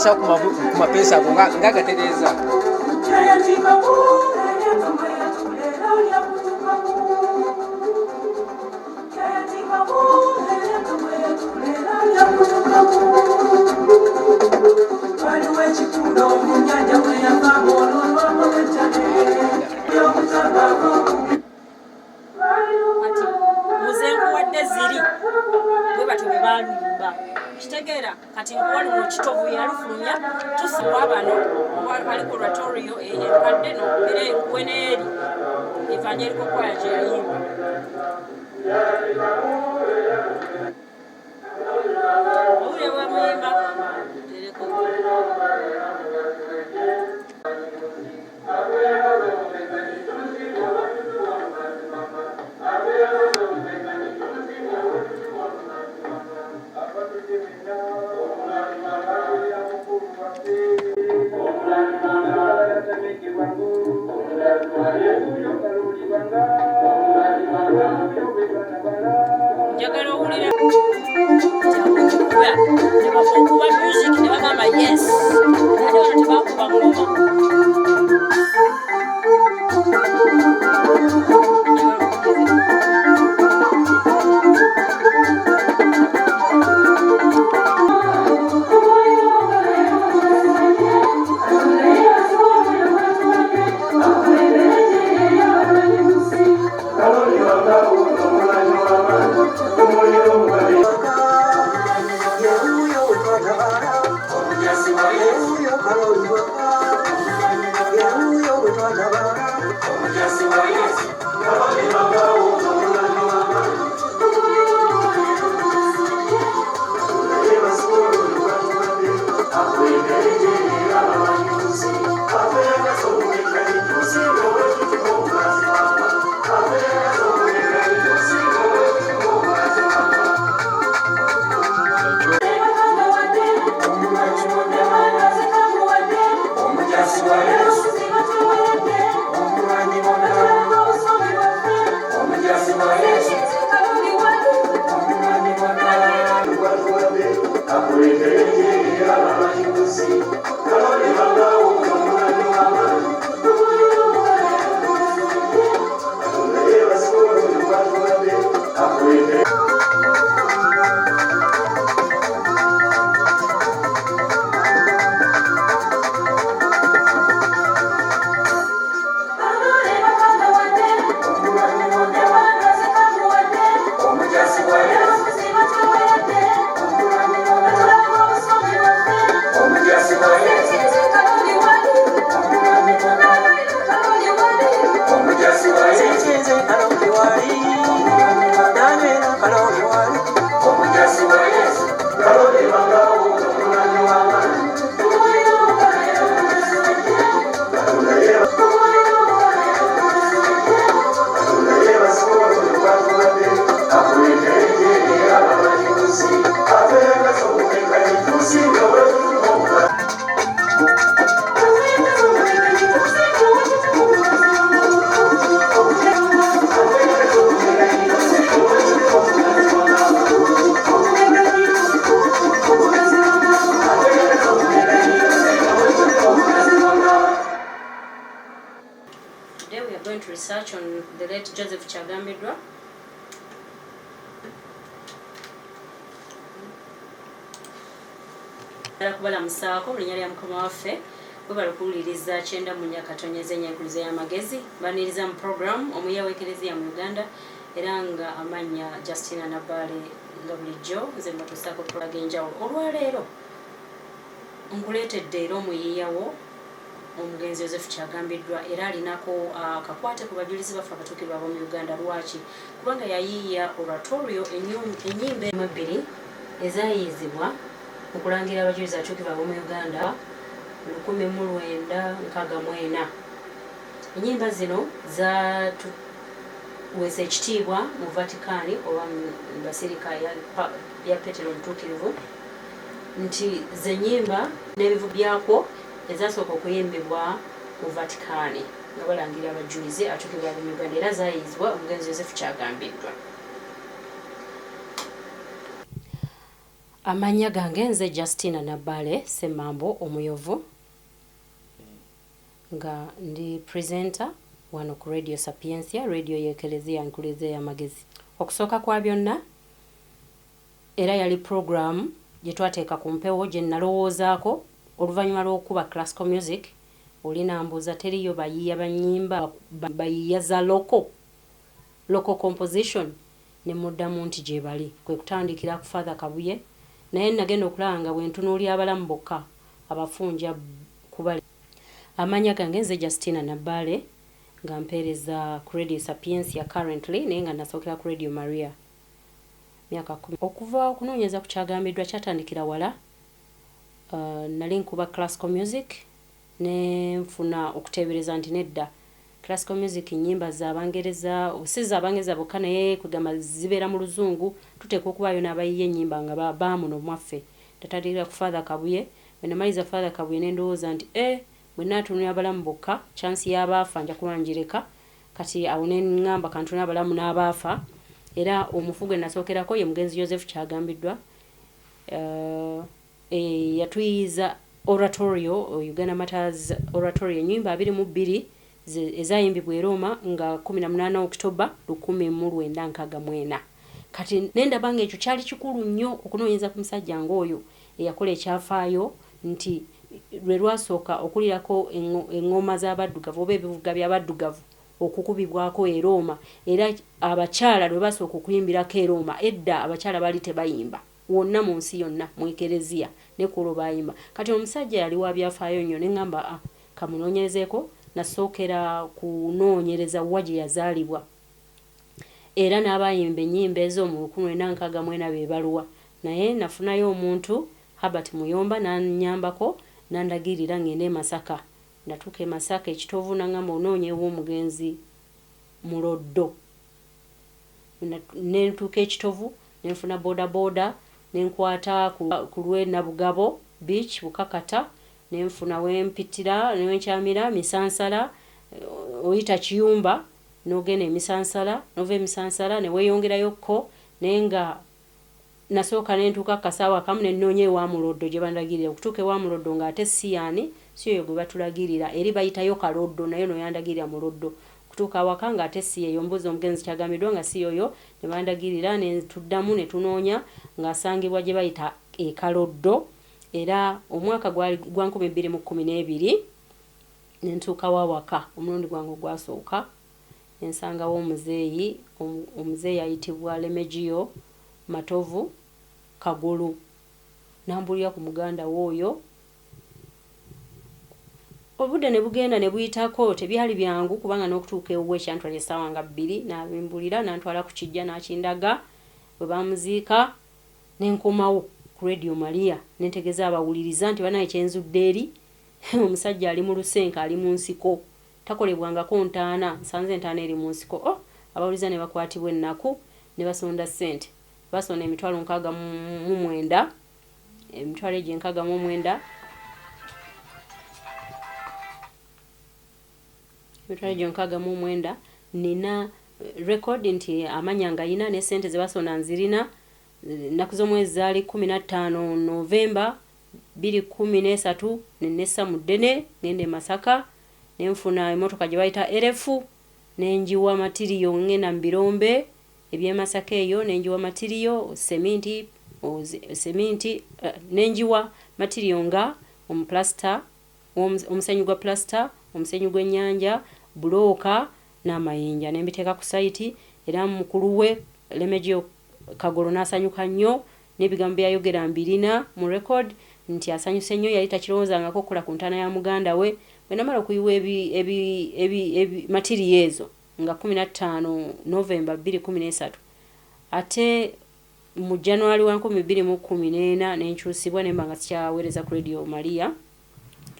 Sa kuma pesa ngaga tereza Kitegera kati nkwali mu kitovu yalufulumya tusibwa bano ali ku oratorio eyekadde nokubire kweneri evangelical choir gye yayimba owulire bwamuyimba tereko njagala owulira okuba music ne bagamba yes ate bano tebakuba ngoma Research on the late Kyagambiddwa. Kubala musako linnya lya mukama waffe bwe balikuwuliriza kyenda mu nnyaka tonyeza enyankuliza y'amagezi baniriza mu program omuya w'ekereziya mu Uganda era nga amanya Justine Nabale nga bulijjo nze mbatuusaako kulaga enjawulo. Olwaleero nkuleetedde era omuyiiyawo omugenzi Joseph Kyagambiddwa era alinako akakwate ku bajulizi baffe abatuukirwa ab'omu Uganda. Lwaki? Kubanga yayiiya oratorio ennyimba ebbiri ezayiiyizibwa mu kulangira abajulizi abatuukirwa ab'omu Uganda 1964. Ennyimba zino zatuweesa ekitiibwa mu Vatikani oba mu basirika ya Petero Omutuukirivu nti ze nnyimba n'ebivu byakwo ezasooka okuyimbibwa mu Vatikani nga balangira abajulizi abatuukirwa ab'omu Uganda era zaayizibwa omugenzi Joseph Kyagambiddwa. Amannya gange nze Justine Nabale Ssemambo Omuyovu nga ndi presenter wano ku Radio Sapiensia, radio y'Eklezia Nkuluze y'amagezi. Okusooka kwa byonna era yali program gye twateeka ku mpewo gye nalowoozaako oluvannyuma lw'okuba classical music. Olina mbuuza teriyo bayiiya bannyimba bayiiya za local composition? Ne muddamu nti gye bali, kwe kutandikira ku Father Kabuye, naye nagenda okulaba nga bwe ntunuulira abalamu bokka abafunja kubali. Amanya gange nze Justine Nabale nga mpeereza ku Radio Sapiensia currently naye nga nasookera ku Radio Maria myaka 10. Okuva okunoonyeza ku Kyagambiddwa kyatandikira wala. Nali nkuba classical music ne nfuna okuteebereza nti nedda classical music nnyimba z'Abangereza si z'Abangereza bokka naye kugamba zibeera mu Luzungu, tuteekwa okubaayo n'abayiiya ennyimba nga baamuno mwaffe. Tatandikira ku Father Kabuye, bwe namaliza Father Kabuye ne ndowooza nti bwe naatunulira abalamu bokka chance y'abaafa nja kubanjireka, kati awo ne ngamba kantunula abalamu n'abaafa. Era omufu gwe nasookerako ye mugenzi Joseph Kyagambiddwa. Yatuyiiza oratorio, Uganda MARTYS oratorio ennyimba 22 ezayimbibwa e Roma nga 18 Oktoba 1964. Kati nendaba nga ekyo kyali kikulu nnyo okunoonyeza ku musajja ng'oyo eyakola ekyafaayo nti lwe lwasooka okulirako eŋŋoma z'abaddugavu oba ebivuga by'abaddugavu okukubibwako e Roma, era abakyala lwe basooka okuyimbirako e Roma. Edda abakyala baali tebayimba wonna mu nsi yonna mu Eklezia ne kulo bayimba. Kati omusajja yali wa byafaayo nnyo ne ngamba kamunoonyerezeeko. Nasookera kunoonyereza wa gye yazaalibwa era n'abayimba ennyimba ezo mu 1964 be baluwa, naye nafunayo omuntu Herbert Muyomba n'annyambako n'andagirira ngende e Masaka. Natuuka e Masaka ekitovu n'angamba onoonyeewo omugenzi Muloddo. Ne ntuuka ekitovu ne nfuna bodaboda ne nkwata ku lw'e Nabugabo beach Bukakata, ne nfuna wempitira ne wenkyamira Misansala oyita Kiyumba n'ogenda Misansala, nova Misansala ne weeyongerayo ko naye nga nasooka ne ntuuka kasaawa kamu ne nnoonye ewa Muloddo gye bandagirira. Okutuuka ewa Muloddo ng'ate si yaani si oyo gwe batulagirira, eri bayitayo Kaloddo naye no yandagirira Muloddo. Kutuuka awaka ng'ate si yeyo, mbuuza omugenzi Kyagambiddwa nga si oyo, ne bandagirira ne tuddamu ne tunoonya ng'asangibwa gye bayita e Kaloddo. Era omwaka gwa 2012 ne ntuukawo awaka omulundi gwange gwasooka ne nsangawo omuzeeyi ayitibwa Lemegio Matovu Kagulu. Nambulira ku muganda w'oyo. Obudde ne bugenda ne buyitako, tebyali byangu kubanga n'okutuuka ewuwe kyantwala essaawa nga 2 n'abimbulira n'antwala ku kijja n'akindaga. Bwe bamuziika ne nkomawo ku Radio Maria ne ntegeeza abawuliriza nti banaye kyenzudde eri omusajja ali mu lusenka ali mu nsiko takolebwangako ntaana, nsanze entaana eri mu nsiko. Abawuliriza ne bakwatibwa ennaku ne basonda ssente. Basonda emitwalo 69, emitwalo egyo 69, emitwalo egyo 69. Nina record nti amanya nga yina ne ssente ze basonda nzirina. Ennaku z'omwezi zaali 15 Novemba 2013 ne nessa mu ddene ngende Masaka ne nfuna emmotoka gye bayita erefu ne njiwa matiriyo ngenda mu birombe eby'e Masaka eyo, ne njiwa matiriyo seminti ne njiwa matiriyo nga omuplasta, omusenyu gwa plasta, omusenyu gw'ennyanja, bulooka n'amayinja ne mbiteeka ku sayiti era mukulu we Lemejio Kagolo n'asanyuka nnyo n'ebigambo byayogera mbirina mu record nti asanyuse nnyo yali takirowoozangako okukola ku ntaana ya muganda we bwe namala okuyiwa materials nga 15 November 2013 ate mu January 2014 n'enkyusibwa nemba nga sikyaweereza ku Radio Maria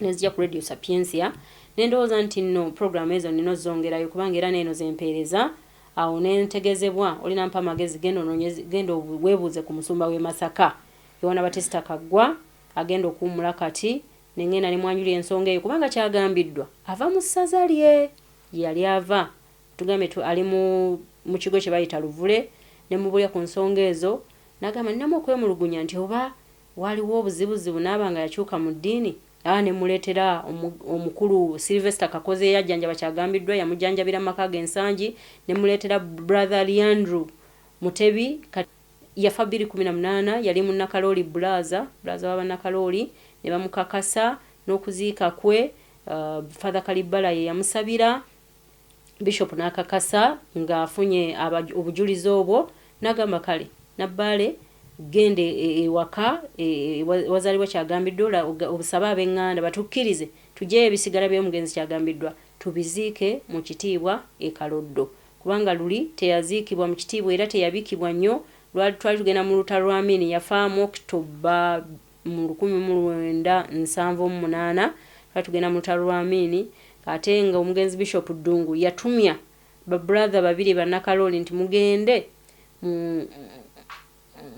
nezija ku Radio Sapiensia nendowooza nti nno program ezo nino zongerayo kubanga era neeno zempeereza awo nentegezebwa olina mpa amagezi genda weebuuze ku musumba w'e Masaka Yohana Batista Kaggwa agenda okuwummula kati nengenda ne mwanjulira ensonga eyo kubanga Kyagambiddwa ava mu ssaza lye yali ava tugambe ali mu kigo kye bayita Luvule ne mubulya ku nsonga ezo nagamba nnamo okwemulugunya nti oba waliwo obuzibuzibu n'abanga yakyuka mu ddiini ne muletera omukulu Sylvester Kakoze yajjanjaba Kyagambiddwa yamujjanjabira maka gensangi ne muletera brother Leandro Mutebi yafa 2018 yali mu Nakaloli blaza waba Nakaloli ne bamukakasa n'okuziika kwe Father Kalibala ye yamusabira Bishop nakakasa nga afunye obujulizi obwo nagamba kale nabbale gende ewaka wazaliwa Kyagambiddwa obusaba ab'enganda batukkirize tujje ebisigala by'omugenzi Kyagambiddwa tubiziike mu kitiibwa e Kaloddo kubanga luli teyaziikibwa mu kitiibwa era teyabikibwa nnyo lwali twali tugenda mu lutalo lwa Amini yafa mu October mu 1978 twali tugenda mu lutalo lwa Amini ate nga omugenzi Bishop Ddungu yatumya brother babiri ba Nakaloli nti mugende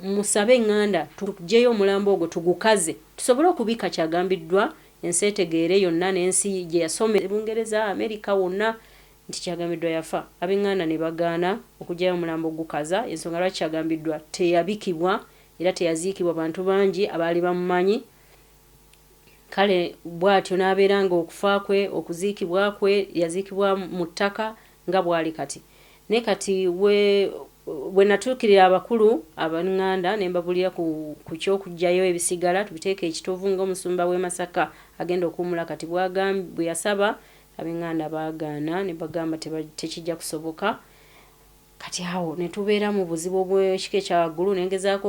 musabe enganda tujeyo omulambo ogwo tugukaze tusobole okubika Kyagambiddwa ensi etegeere yonna n'ensi gye yasomera Bungereza Amerika wonna nti Kyagambiddwa yafa ab'enganda ne bagaana okujayo omulambo ogukaza ensonga lwaki Kyagambiddwa teyabikibwa era teyaziikibwa bantu bangi abaali bamumanyi kale bwatyo n'abeeranga okufa kwe okuziikibwa kwe yaziikibwa mu ttaka nga bwali kati ne kati we natuukirira abakulu ab'enganda ne mbabulira ku kyokujjayo ebisigala tubiteeke ekitovu ng'omusumba w'e Masaka agenda okuwummula kati bwe yasaba ab'enganda baagaana ne bagamba tekijja kusoboka kati awo ne tubeera mu buzibu obw'ekika ekya waggulu nengezaako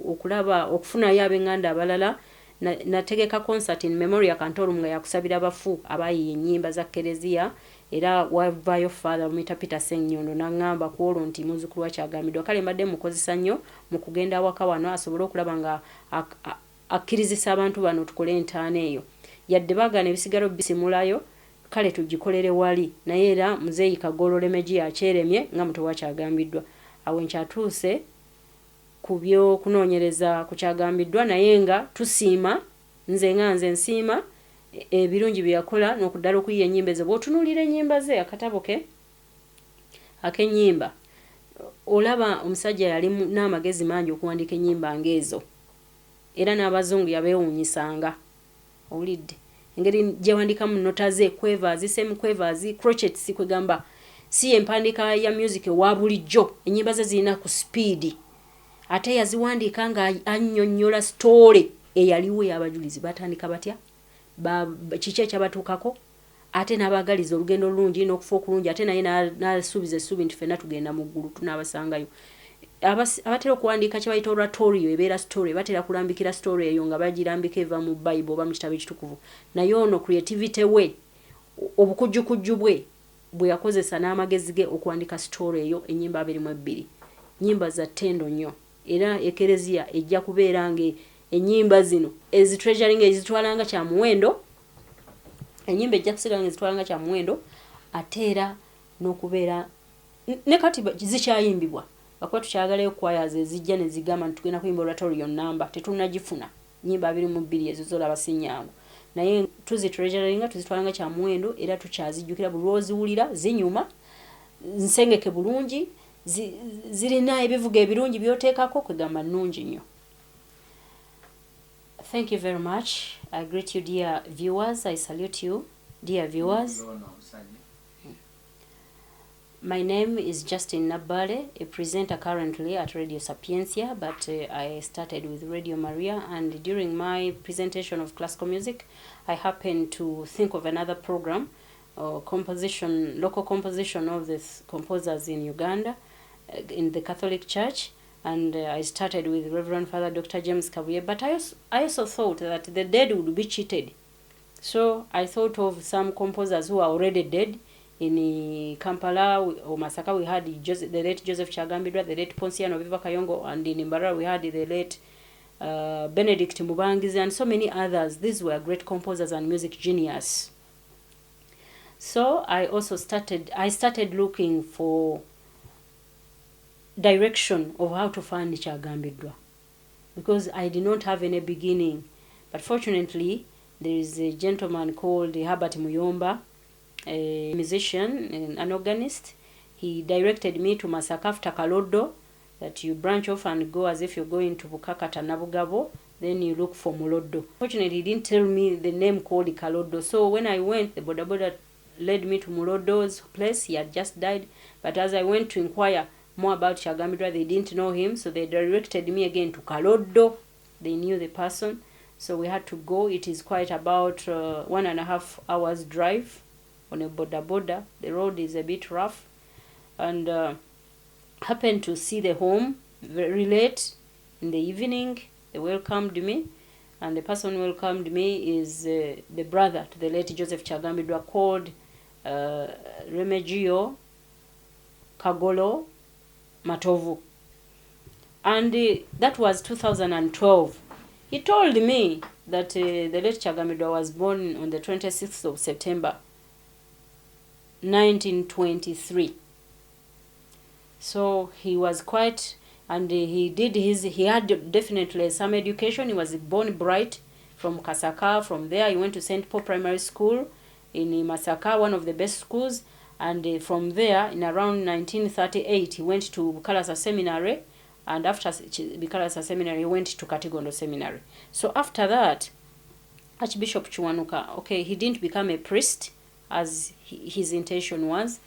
okulaba okufunayo ab'enganda abalala nategeka concert in memory Kantorum nga yakusabira abafu abayiye ennyimba za Kereziya era wavaayo Father Mita Peter Sennyondo n'angamba ku olwo nti muzzukulu wa Kyagambiddwa kale mbadde mukozesa nnyo mu kugenda awaka wano asobole okulaba nga akkirizisa abantu bano tukole entaana eyo yadde bagaana ebisigalo bisimulayo kale tugikolere wali naye era muzeeyi Kagolo Lemeji akyeremye nga muto wa Kyagambiddwa awo nkyatuuse ku by'okunoonyereza ku Kyagambiddwa naye nga tusiima nze nsiima ebirungi bye yakola n'okuddala okuyiya ennyimba ezo bw'otunuulira ennyimba ze akatabo ke ak'ennyimba olaba omusajja yali n'amagezi mangi okuwandiika ennyimba ng'ezo era n'abazungu yabeewuunyisanga owulidde engeri gye wandikamu nota ze quavers semi-quavers crotchets kwegamba si empandiika ya music ewa bulijjo ennyimba ze zirina ku speed ate yaziwandiika nga annyonnyola story eyaliwo y'abajulizi batandika batya kiki ekyabatuukako ate n'abagaliza olugendo olulungi n'okufa okulungi ate naye n'asuubiza essuubi nti ffenna tugenda mu ggulu tunaabasangayo abatera okuwandiika kye bayita oratorio ebeera story batera kulambikira story eyo nga bagirambika eva mu Bible oba mu kitabo ekitukuvu naye ono creativity we obukujjukujju bwe yakozesa n'amagezi ge okuwandika story eyo ennyimba 22 nnyimba za ttendo nnyo era Ekereziya ejja kubeera nga ennyimba zino ezitreasuring ezitwalanga kya muwendo ennyimba ejja kusigala nga ezitwalanga kya muwendo ate era n'okubeera ne kati zikyayimbibwa bakuba tukyagalayo choirs ezijja ne zigamba nti tugenda kuyimba oratorial number tetunnagifuna nnyimba 22 ezo zolaba sinyangu naye tuzitreasuringa tuzitwalanga kya muwendo era tukyazijjukira buli lw'oziwulira zinyuma nsengeke bulungi zirina ebivuga ebirungi byoteekako kwegamba nnungi nnyo. Thank you very much. I greet you, dear viewers. I salute you, dear viewers. My name is Justine Nabale, a presenter currently at Radio Sapiensia, but I started with Radio Maria, and during my presentation of classical music, I happened to think of another program local composition of the composers in Uganda, in the Catholic Church, and I started with Reverend Father Dr. James Kabuye. But I also thought that the dead would be cheated. So I thought of some composers who are already dead. In Kampala or Masaka we had the late Joseph Kyagambiddwa, the late Ponsiano Viva Kayongo, and in Mbarara we had the late Benedict Mubangizi, and so many others. These were great composers and music genius. So I started looking for direction of how to fund Kyagambiddwa, because I did not have any beginning. But fortunately, there is a gentleman called Herbert Muyomba, a musician, an organist. He directed me to Masaka after Kalodo, that you branch off and go as if you're going to Bukakata Nabugabo, then you look for Mulodo. Fortunately, he didn't tell me the name called Kalodo. So when I went, the Boda Boda led me to Mulodo's place. He had just died. But as I went to inquire more about Kyagambiddwa, they didn't know him, so they directed me again to Kalodo. They knew the person, so we had to go. It is quite about 1.5 hours drive on a Boda Boda. The road is a bit rough, and happened to see the home very late in the evening. They welcomed me, and the person who welcomed me is the brother to the late Joseph Kyagambiddwa, called Remegio Kagolo Matovu. And that was 2012. He told me that the late Kyagambiddwa was born on the 26th of September 1923. So he was quite, and he had definitely some education. He was born bright from Kasaka. From there he went to St. Paul Primary School in Masaka, one of the best schools. And from there, in around 1938, he went to Bukalasa Seminary. And after Bukalasa Seminary, he went to Katigondo Seminary. So after that, Archbishop Chiwanuka, okay, he didn't become a priest as his intention was.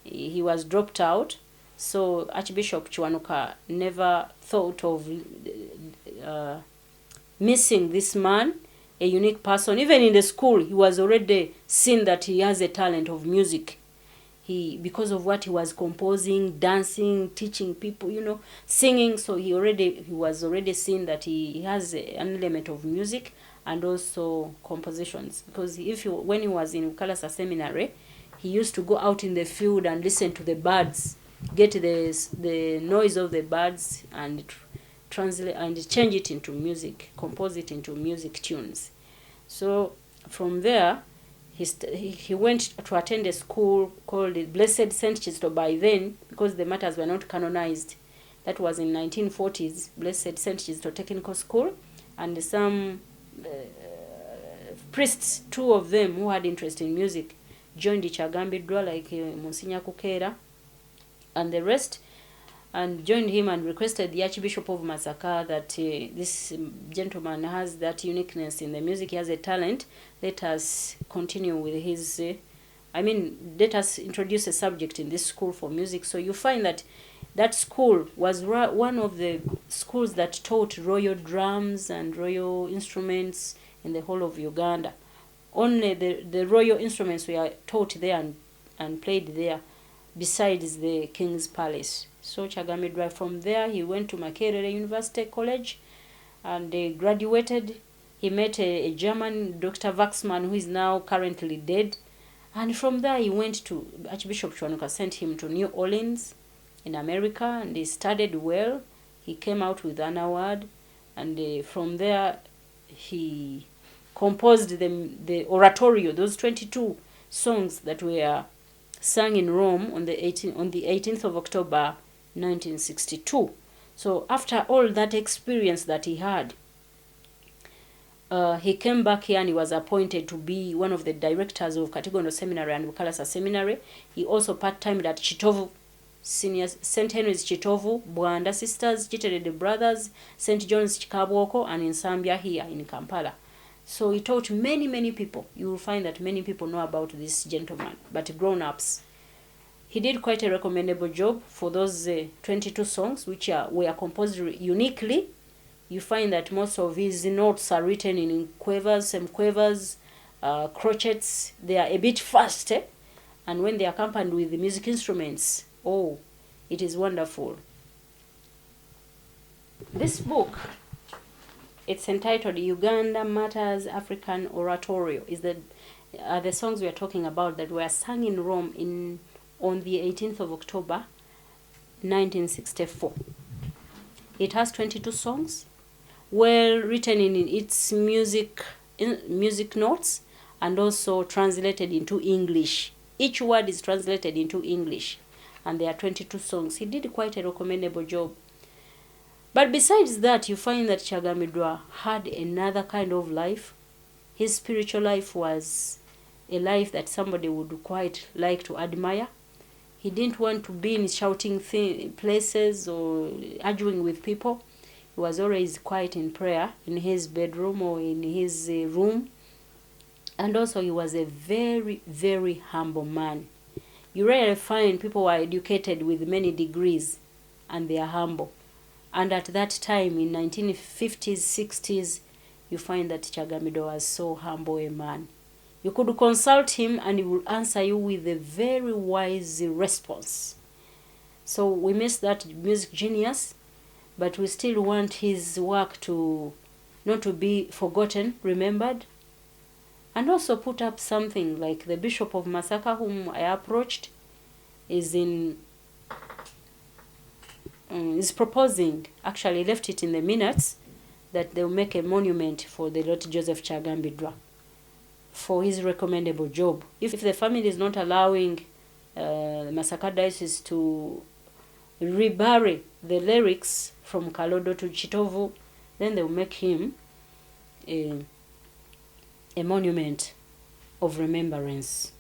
He was dropped out. So Archbishop Chiwanuka never thought of missing this man, a unique person. Even in the school, he was already seen that he has a talent of music. Because of what he was composing, dancing, teaching people, singing. So he was already seen that he has an element of music and also compositions. Because when he was in Bukalasa Seminary, he used to go out in the field and listen to the birds, get the noise of the birds and translate and change it into music, compose it into music tunes. So from there, he went to attend a school called Blessed St. Chisto by then, because the matters were not canonized. That was in 1940s, Blessed St. Chisto Technical School, and some priests, 2 of them who had interest in music, joined Kyagambiddwa, like Monsignor Kukera and the rest, and joined him and requested the Archbishop of Masaka that this gentleman has that uniqueness in the music, he has a talent, let us continue with his, let us introduce a subject in this school for music. So you find that that school was one of the schools that taught royal drums and royal instruments in the whole of Uganda. Only the royal instruments were taught there and played there, besides the King's Palace. So Kyagambiddwa, from there, he went to Makerere University College and graduated. He met a German, Dr. Waxman, who is now currently dead. And from there, he went to, Archbishop Chiwanuka sent him to New Orleans in America, and he studied well. He came out with an award. And from there, he composed the oratorio, those 22 songs that were sung in Rome on the 18th of October 1962. So after all that experience that he had, he came back here and he was appointed to be one of the directors of Katigondo Seminary and Bukalasa Seminary. He also part-timed at Chitovu, St. Henry's Chitovu, Bwanda Sisters, Chiterede Brothers, St. John's Chikabwoko, and in Zambia here in Kampala. So he taught many people. You will find that many people know about this gentleman, but grown-ups. He did quite a recommendable job for those 22 songs, which were composed uniquely. You find that most of his notes are written in quavers, semiquavers, crotchets. They are a bit fast, And when they are accompanied with the music instruments, oh, it is wonderful. This book, it's entitled Uganda Marty's African Oratorio. Is the songs we are talking about that were sung in Rome on the 18th of October, 1964. It has 22 songs, well written in its music notes, and also translated into English. Each word is translated into English, and there are 22 songs. He did quite a recommendable job. But besides that, you find that Kyagambiddwa had another kind of life. His spiritual life was a life that somebody would quite like to admire. He didn't want to be in shouting places or arguing with people. He was always quiet in prayer in his bedroom or in his room. And also he was a very, very humble man. You rarely find people who are educated with many degrees and they are humble. And at that time, in 1950s, 60s, you find that Kyagambiddwa was so humble a man. You could consult him and he will answer you with a very wise response. So we miss that music genius, but we still want his work to not to be forgotten, remembered. And also put up something like the Bishop of Masaka, whom I approached, is proposing, actually left it in the minutes, that they'll make a monument for the Lord Joseph Kyagambiddwa for his recommendable job. If the family is not allowing the Masaka Diocese to rebury the lyrics from Kalodo to Chitovu, then they'll make him a monument of remembrance.